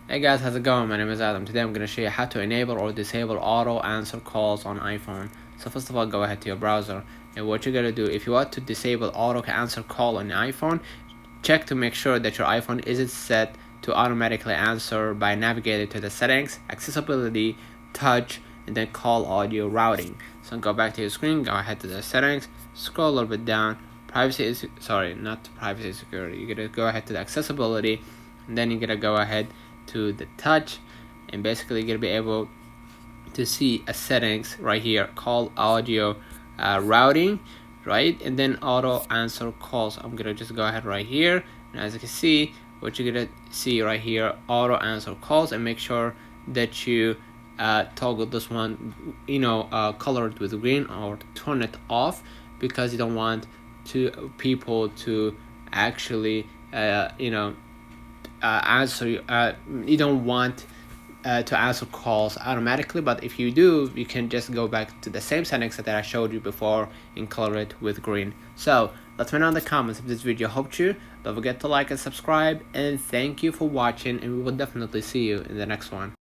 Hey guys, how's it going? My name is Adam. Today I'm going to show you how to enable or disable auto answer calls on iPhone. So first of all, go ahead to your browser, and what you're going to do, if you want to disable auto answer call on iPhone, check to make sure that your iPhone isn't set to automatically answer by navigating to the settings, accessibility, touch, and then call audio routing. So go back to your screen, go ahead to the settings, scroll a little bit down, not privacy and security. You're going to go ahead to the accessibility, and then you're going to go ahead to the touch, and basically you're going to be able to see a settings right here called audio routing, right? And then auto answer calls. I'm gonna just go ahead right here, and as you can see, what you're gonna see right here, auto answer calls, and make sure that you toggle this one, color it with green, or turn it off, because you don't want people to actually answer. You don't want to answer calls automatically, but if you do, you can just go back to the same settings that I showed you before and color it with green. So let me know in the comments if this video helped you. Don't forget to like and subscribe, and thank you for watching, and we will definitely see you in the next one.